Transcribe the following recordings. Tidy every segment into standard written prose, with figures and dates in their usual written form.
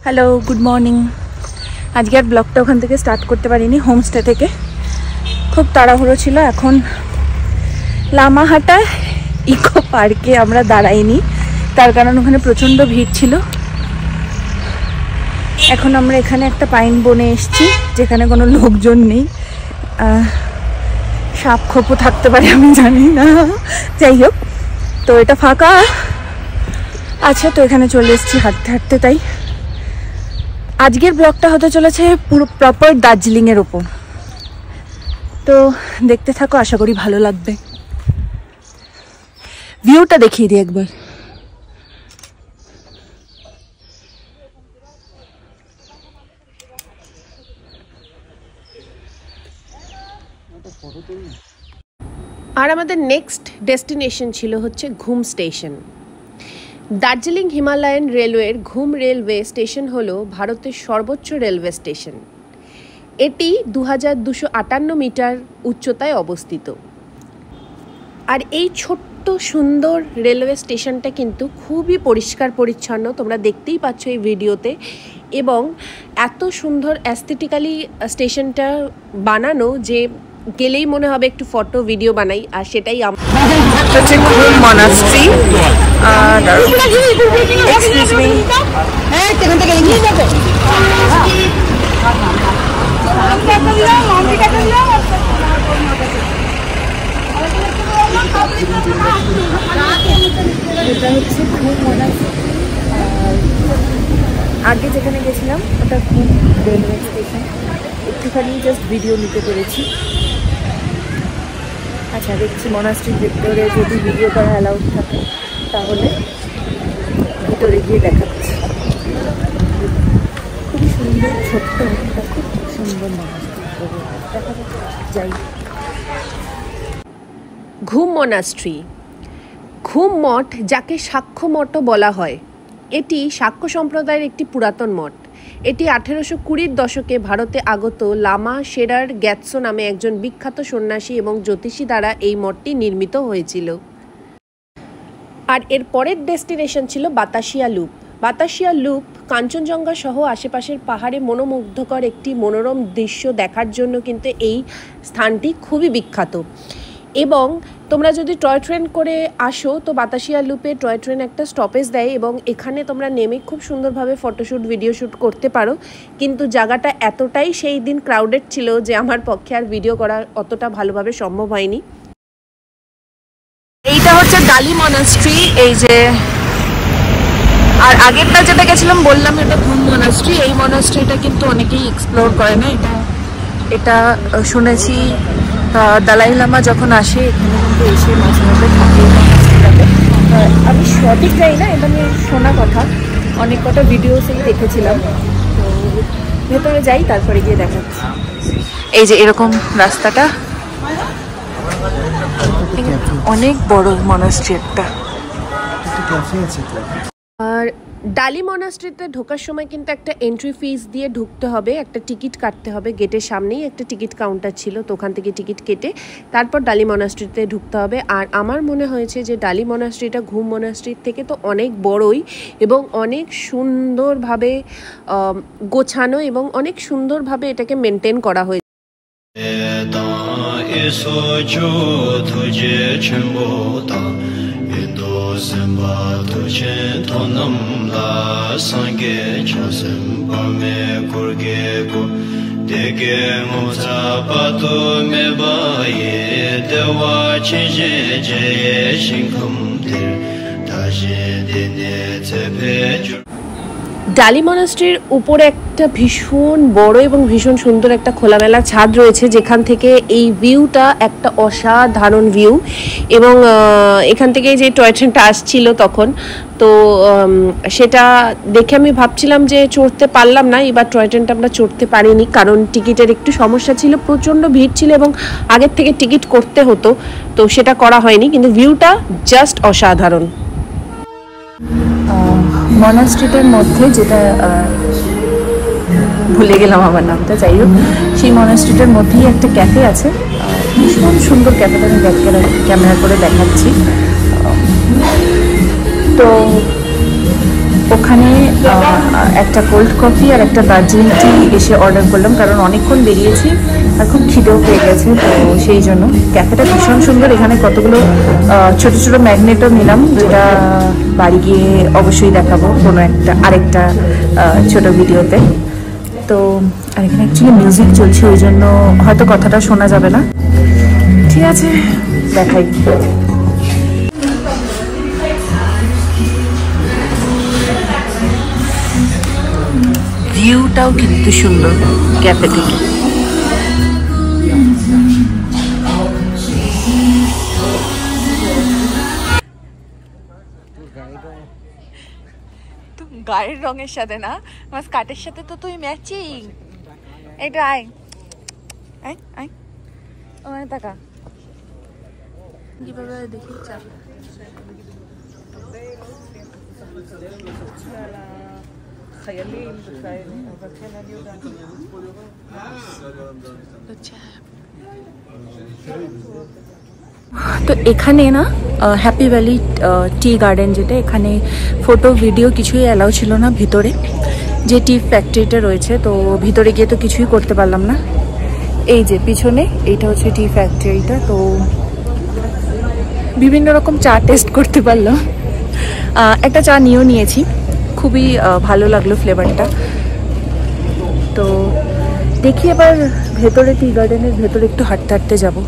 Hello, good morning. আজকে আর ব্লগটা ওখান থেকে স্টার্ট করতে পারিনি, হোমস্টে থেকে। খুব তাড়াহুড়ো ছিল। এখন লামাহাটা ইকো পার্কে আমরা দাঁড়াইনি, তার কারণ ওখানে প্রচণ্ড ভিড় ছিল। এখন আমরা এখানে একটা পাইন বনে এসেছি, যেখানে কোনো লোকজন নেই। সাপ খোপও থাকতে পারে, আমি জানি না। যাই হোক, তো এটা ফাঁকা আছে, তো এখানে চলে এসেছি হাঁটতে হাঁটতে। তাই আজকের ব্লগটা হতে চলেছে পুরো প্রপার দার্জিলিংয়ের ওপর। তো দেখতে থাকো, আশা করি ভালো লাগবে। ভিউটা দেখিয়ে দিই একবার। আর আমাদের নেক্সট ডেস্টিনেশন ছিল হচ্ছে ঘুম স্টেশন। দার্জিলিং হিমালয়ান রেলওয়ের ঘুম রেলওয়ে স্টেশন হলো ভারতের সর্বোচ্চ রেলওয়ে স্টেশন। এটি 2258 মিটার উচ্চতায় অবস্থিত। আর এই ছোট্ট সুন্দর রেলওয়ে স্টেশনটা কিন্তু খুবই পরিষ্কার পরিচ্ছন্ন, তোমরা দেখতেই পাচ্ছ এই ভিডিওতে। এবং এত সুন্দর অ্যাস্থেটিক্যালি স্টেশনটা বানানো যে গেলেই মনে হবে একটু ফটো ভিডিও বানাই। আর সেটাই হচ্ছে ঘুম মনাস্ট্রি। এক্সকিউজ মি, এটা হচ্ছে ঘুম মনাস্ট্রি। আগে যেখানে গেছিলাম ওটা ঘুম রেলওয়ে স্টেশন। একটুখানি জাস্ট ভিডিও নিতে পেরেছি। আচ্ছা, দেখছি মনাস্ট্রির ভিতরে যদি ভিডিও করা অ্যালাউড থাকে তাহলে ভিতরে গিয়ে দেখাচ্ছি। খুব সুন্দর, ছোট্ট একটা খুব সুন্দর মনাস্ট্রি। দেখা যাই। ঘুম মনাস্ট্রি, ঘুম মঠ, যাকে সাক্ষ্য মঠও বলা হয়। এটি সাক্ষ্য সম্প্রদায়ের একটি পুরাতন মঠ। এটি 1820-র দশকে ভারতে আগত লামা শেরার গ্যাৎসো নামে একজন বিখ্যাত সন্ন্যাসী এবং জ্যোতিষী দ্বারা এই মঠটি নির্মিত হয়েছিল। আর এর পরের ডেস্টিনেশন ছিল বাতাসিয়া লুপ। বাতাসিয়া লুপ কাঞ্চনজঙ্ঘা সহ আশেপাশের পাহাড়ে মনোমুগ্ধকর একটি মনোরম দৃশ্য দেখার জন্য কিন্তু এই স্থানটি খুবই বিখ্যাত। এবং তোমরা যদি টয় ট্রেন করে আসো তো বাতাসিয়া লুপে টয় ট্রেন একটা স্টপেজ দেয় এবং এখানে তোমরা নেমে খুব সুন্দরভাবে ফটোশ্যুট ভিডিও শ্যুট করতে পারো। কিন্তু জায়গাটা এতটাই সেই দিন ক্রাউডেড ছিল যে আমার পক্ষে আর ভিডিও করা অতটা ভালোভাবে সম্ভব হয়নি। এইটা হচ্ছে ডালি মনাস্ট্রি। এই যে, আর আগেরটা যেটা গেছিলাম বললাম এটা ঘুম মনাস্ট্রি। এই মনাস্ট্রিটা কিন্তু অনেকেই এক্সপ্লোর করে না। এটা শুনেছি দালাই লামা যখন আসে এখানে কিন্তু এসে মাঝে মাঝে থাকে। আমি সঠিক যাই না, এটা নিয়ে শোনা কথা, অনেক কটা ভিডিওসেই দেখেছিলাম। তো ভেতরে যাই, তারপরে গিয়ে দেখাচ্ছি। এই যে এরকম রাস্তাটা, অনেক বড় মনাস্ট্রি একটা। আর ডালি মনাস্ট্রিতে ঢোকার সময় কিন্তু একটা এন্ট্রি ফিস দিয়ে ঢুকতে হবে, একটা টিকিট কাটতে হবে। গেটের সামনেই একটা টিকিট কাউন্টার ছিল, তো ওখান থেকে টিকিট কেটে তারপর ডালি মনাস্ট্রিতে ঢুকতে হবে। আর আমার মনে হয়েছে যে ডালি মনাস্ট্রিটা ঘুম মনাস্ট্রির থেকে তো অনেক বড়ই এবং অনেক সুন্দরভাবে গোছানো এবং অনেক সুন্দরভাবে এটাকে মেনটেন করা হয়েছে। ডালি মনাস্ট্রির উপরে একটা ভীষণ বড় এবং ভীষণ সুন্দর একটা খোলামেলা ছাদ রয়েছে, যেখান থেকে এই ভিউটা একটা অসাধারণ ভিউ। এবং এখান থেকে যে টয় ট্রেনটা আসছিল তখন, তো সেটা দেখে আমি ভাবছিলাম যে চড়তে পারলাম না। এবার টয় ট্রেনটা আমরা চড়তে পারিনি, কারণ টিকিটের একটু সমস্যা ছিল, প্রচণ্ড ভিড় ছিল এবং আগের থেকে টিকিট করতে হতো, তো সেটা করা হয়নি। কিন্তু ভিউটা জাস্ট অসাধারণ। মনাস্ট্রিটার মধ্যে যেটা ভুলে গেলাম আমার নামটা, যাই হোক, সেই মনাস্ট্রিটার মধ্যেই একটা ক্যাফে আছে। ভীষণ সুন্দর ক্যাফেটা আমি ক্যামেরা করে দেখাচ্ছি। তো ওখানে একটা কোল্ড কফি আর একটা দার্জিলিং টি এসে অর্ডার করলাম, কারণ অনেকক্ষণ বেরিয়েছি আর খুব খিদেও পেয়ে গেছে, তো সেই জন্য। ক্যাফেটা ভীষণ সুন্দর, এখানে কতগুলো ছোট ছোট ম্যাগনেটও নিলাম, যেটা বাড়ি গিয়ে অবশ্যই দেখাবো কোনো আরেকটা ছোট ভিডিওতে। তো আর এখানে অ্যাকচুয়ালি মিউজিক চলছে, ওই জন্য হয়তো কথাটা শোনা যাবে না। ঠিক আছে, দেখাই। ভিউটাও কিন্তু সুন্দর ক্যাফে থেকে। গায়ের রঙের সাথে না, আমার স্কার্টের সাথে তো তুই ম্যাচিং। এটা আয় আয় আয়, ওখানে টাকা কিভাবে দেখি। চাপ তো এখানে না হ্যাপি ভ্যালি টি গার্ডেন, যেটা এখানে ফটো ভিডিও কিছুই অ্যালাউ ছিল না ভিতরে, যে টি ফ্যাক্টরিটা রয়েছে। তো ভিতরে গিয়ে তো কিছুই করতে পারলাম না। এই যে পিছনে এইটা হচ্ছে টি ফ্যাক্টরিটা। তো বিভিন্ন রকম চা টেস্ট করতে পারলাম, একটা চা নিয়েও নিয়েছি, খুবই ভালো লাগলো ফ্লেভারটা। তো দেখি এবার ভেতরে, টি গার্ডেনের ভেতরে একটু হাঁটতে হাঁটতে যাবো।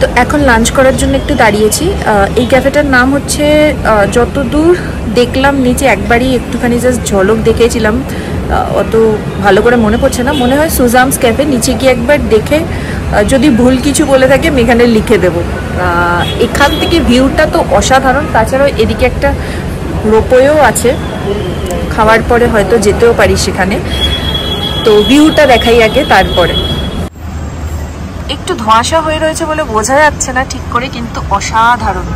তো এখন লাঞ্চ করার জন্য একটু দাঁড়িয়েছি। এই ক্যাফেটার নাম হচ্ছে, যতদূর দেখলাম নিচে একবারই একটুখানি জাস্ট ঝলক দেখেছিলাম, অত ভালো করে মনে পড়ছে না, মনে হয় সুজামস ক্যাফে। নিচে গিয়ে একবার দেখে যদি ভুল কিছু বলে থাকে আমি এখানে লিখে দেবো। এখান থেকে ভিউটা তো অসাধারণ, তাছাড়াও এদিকে একটা রোপওয়েও আছে, খাওয়ার পরে হয়তো যেতেও পারি সেখানে। তো ভিউটা দেখাই আগে, তারপরে। একটু ধোঁয়াশা হয়ে রয়েছে বলে বোঝা যাচ্ছে না ঠিক করে, কিন্তু অসাধারণ।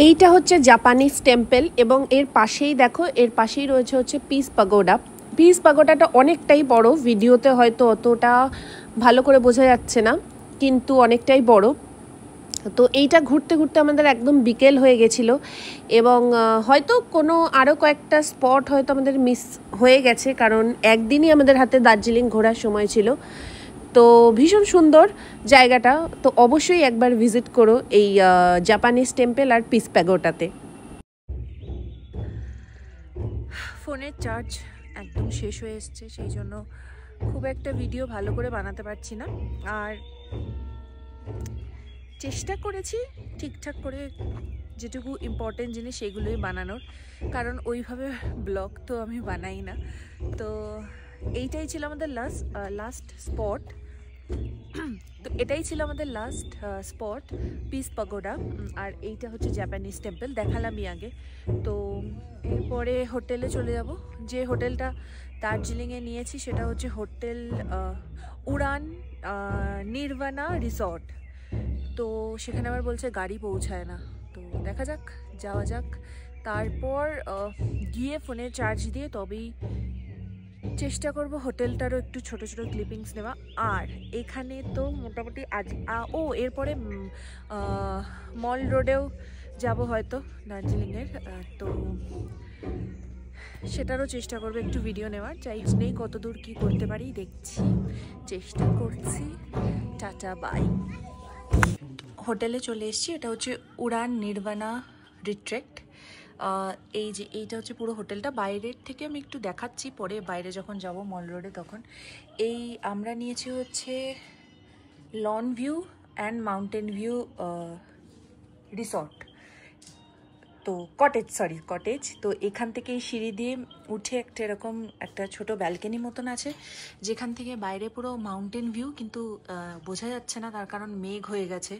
এইটা হচ্ছে জাপানিজ টেম্পল, এবং এর পাশেই দেখো, এর পাশেই রয়েছে হচ্ছে পিস পাগোডা। পিস পাগোডাটা অনেকটাই বড়, ভিডিওতে হয়তো অতটা ভালো করে বোঝা যাচ্ছে না, কিন্তু অনেকটাই বড়। তো এইটা ঘুরতে ঘুরতে আমাদের একদম বিকেল হয়ে গেছিলো, এবং হয়তো কোনো আরও কয়েকটা স্পট হয়তো আমাদের মিস হয়ে গেছে, কারণ একদিনই আমাদের হাতে দার্জিলিং ঘোরার সময় ছিল। তো ভীষণ সুন্দর জায়গাটা, তো অবশ্যই একবার ভিজিট করো এই জাপানিজ টেম্পল আর পিস প্যাগোডাতে। ফোনের চার্জ একদম শেষ হয়ে এসছে, সেই জন্য খুব একটা ভিডিও ভালো করে বানাতে পারছি না। আর চেষ্টা করেছি ঠিকঠাক করে যেটুকু ইম্পর্টেন্ট জিনিস সেগুলোই বানানোর, কারণ ওইভাবে ব্লগ তো আমি বানাই না। তো এইটাই ছিল আমাদের লাস্ট স্পট। তো এটাই ছিল আমাদের লাস্ট স্পট, পিস পাগোডা। আর এইটা হচ্ছে জাপানিজ টেম্পল, দেখালামই আগে। তো এরপরে হোটেলে চলে যাব। যে হোটেলটা দার্জিলিংয়ে নিয়েছি সেটা হচ্ছে হোটেল উড়ান নির্বাণা রিসর্ট। তো সেখানে আবার বলছে গাড়ি পৌঁছায় না, তো দেখা যাক, যাওয়া যাক। তারপর গিয়ে ফোনে চার্জ দিয়ে তবেই চেষ্টা করব হোটেলটারও একটু ছোট ছোট ক্লিপিংস নেওয়া। আর এখানে তো মোটামুটি আজ এরপরে মল রোডেও যাব হয়তো দার্জিলিংয়ের, তো সেটারও চেষ্টা করবো একটু ভিডিও নেওয়ার। যাই নেই কত দূর কী করতে পারি দেখছি, চেষ্টা করছি। Tata bye. হোটেলে চলে এসেছি, এটা হচ্ছে উড়ান নির্বাণা রিট্রিট। এই যে এইটা হচ্ছে পুরো হোটেলটা, বাইরের থেকে আমি একটু দেখাচ্ছি পরে, বাইরে যখন যাব মল রোডে তখন। এই আমরা নিয়েছি হচ্ছে lawn view and mountain view resort, তো কটেজ। তো এখান থেকে সিঁড়ি দিয়ে উঠে একটা এরকম একটা ছোট ব্যালকনি মতন আছে, যেখান থেকে বাইরে পুরো মাউন্টেন ভিউ, কিন্তু বোঝা যাচ্ছে না তার কারণ মেঘ হয়ে গেছে।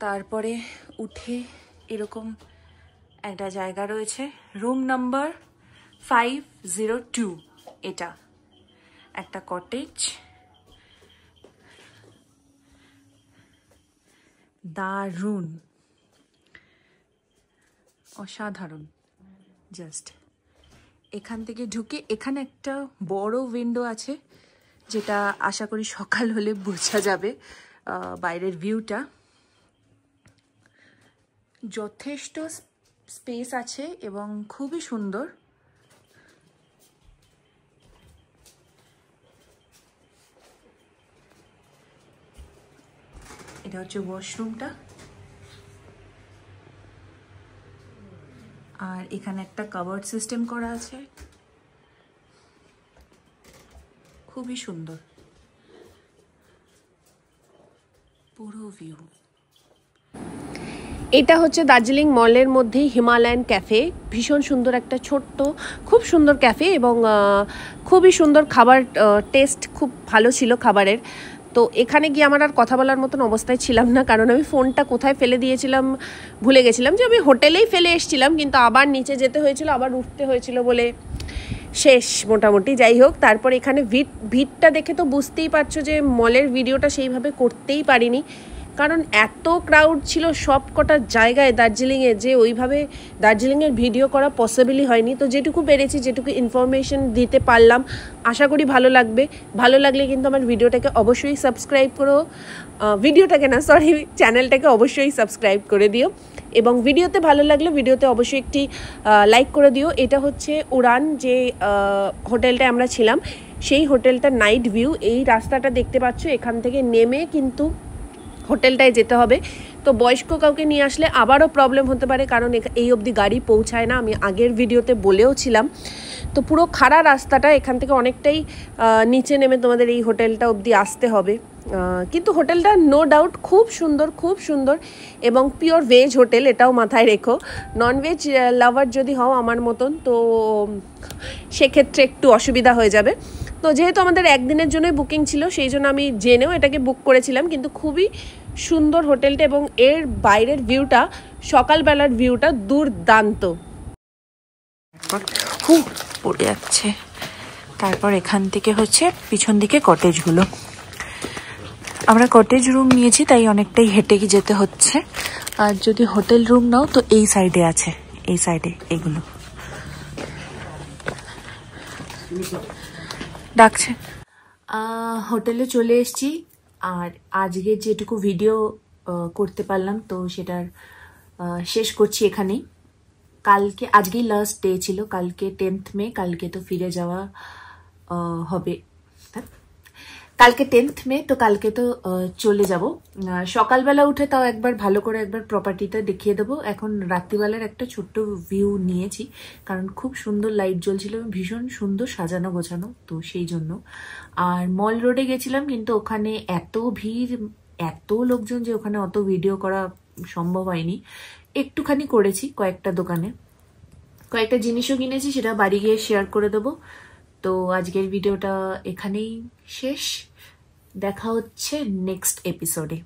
তারপরে উঠে এরকম একটা জায়গা রয়েছে, রুম নাম্বার 502, এটা একটা কটেজ। দারুণ, অসাধারণ জাস্ট এখান থেকে ঢুকে এখানে একটা বড় উইন্ডো আছে, যেটা আশা করি সকাল হলে বোঝা যাবে বাইরের ভিউটা। যথেষ্ট স্পেস আছে এবং খুবই সুন্দর। এটা হচ্ছে ওয়াশরুমটা, আর এখানে একটা কাভার্ড সিস্টেম করা আছে, খুবই সুন্দর পুরো ভিউ। এটা হচ্ছে দার্জিলিং মলের মধ্যেই হিমালয়ান ক্যাফে, ভীষণ সুন্দর একটা ছোট্ট খুব সুন্দর ক্যাফে এবং খুবই সুন্দর খাবার, টেস্ট খুব ভালো ছিল খাবারের। তো এখানে গিয়ে আমার আর কথা বলার মতন অবস্থায় ছিলাম না, কারণ আমি ফোনটা কোথায় ফেলে দিয়েছিলাম ভুলে গেছিলাম, যে আমি হোটেলেই ফেলে এসেছিলাম, কিন্তু আবার নিচে যেতে হয়েছিল, আবার উঠতে হয়েছিল বলে শেষ মোটামুটি। যাই হোক, তারপর এখানে ভিড়টা দেখে তো বুঝতেই পারছো যে মলের ভিডিওটা সেইভাবে করতেই পারিনি, কারণ এত ক্রাউড ছিল সব কটা জায়গায় দার্জিলিংয়ে, যে ওইভাবে দার্জিলিংয়ের ভিডিও করা পসিবলই হয়নি। তো যেটুকু পেরেছি, যেটুকু ইনফরমেশন দিতে পারলাম, আশা করি ভালো লাগবে। ভালো লাগলে কিন্তু আমার ভিডিওটাকে অবশ্যই সাবস্ক্রাইব করো, চ্যানেলটাকে অবশ্যই সাবস্ক্রাইব করে দিও, এবং ভিডিওতে ভালো লাগলে ভিডিওতে অবশ্যই একটি লাইক করে দিও। এটা হচ্ছে উড়ান, যে হোটেলটায় আমরা ছিলাম, সেই হোটেলটার নাইট ভিউ। এই রাস্তাটা দেখতে পাচ্ছ, এখান থেকে নেমে কিন্তু হোটেলটায় যেতে হবে। তো বয়স্ক কাউকে নিয়ে আসলে আবারও প্রবলেম হতে পারে, কারণ এই অবধি গাড়ি পৌঁছায় না, আমি আগের ভিডিওতে বলেও ছিলাম। তো পুরো খাড়া রাস্তাটা, এখান থেকে অনেকটাই নিচে নেমে তোমাদের এই হোটেলটা অবধি আসতে হবে। কিন্তু হোটেলটা নো ডাউট খুব সুন্দর, খুব সুন্দর, এবং পিওর ভেজ হোটেল, এটাও মাথায় রেখো। ননভেজ লাভার যদি হও আমার মতন, তো সেক্ষেত্রে একটু অসুবিধা হয়ে যাবে। তো যেহেতু আমাদের একদিনের জন্যই বুকিং ছিল, সেই জন্য আমি জেনেও এটাকে বুক করেছিলাম। কিন্তু খুবই সুন্দর হোটেলটা, এবং এর বাইরের ভিউটা, সকালবেলার ভিউটা দুর্দান্ত। পড়ে যাচ্ছে। তারপর এখান থেকে হচ্ছে পিছন দিকে কটেজগুলো, আমরা কটেজ রুম নিয়েছি, তাই অনেকটাই হেঁটে যেতে হচ্ছে। আর যদি হোটেল রুম নাও তো এই সাইডে আছে, এই সাইডে এগুলো ডাকছে। হোটেলে চলে এসেছি, আর আজকে যেটুকু ভিডিও করতে পারলাম তো সেটার শেষ করছি এখানেই। কালকে, আজকেই লাস্ট ডে ছিল, কালকে 10th মে, কালকে তো ফিরে যাওয়া হবে, কালকে 10th মে, তো কালকে তো চলে যাব। সকালবেলা উঠে তাও একবার ভালো করে একবার প্রপার্টিটা দেখিয়ে দেবো। এখন রাত্রিবেলার একটা ছোট্ট ভিউ নিয়েছি, কারণ খুব সুন্দর লাইট জ্বলছিল, ভীষণ সুন্দর সাজানো গোছানো, তো সেই জন্য। আর মল রোডে গেছিলাম, কিন্তু ওখানে এত ভিড়, এত লোকজন, যে ওখানে অত ভিডিও করা সম্ভব হয়নি। একটুখানি করেছি কয়েকটা দোকানে, কয়েকটা জিনিসও কিনেছি, সেটা বাড়ি গিয়ে শেয়ার করে দেবো। তো আজকের ভিডিওটা এখানেই শেষ, দেখা হচ্ছে নেক্সট এপিসোডে।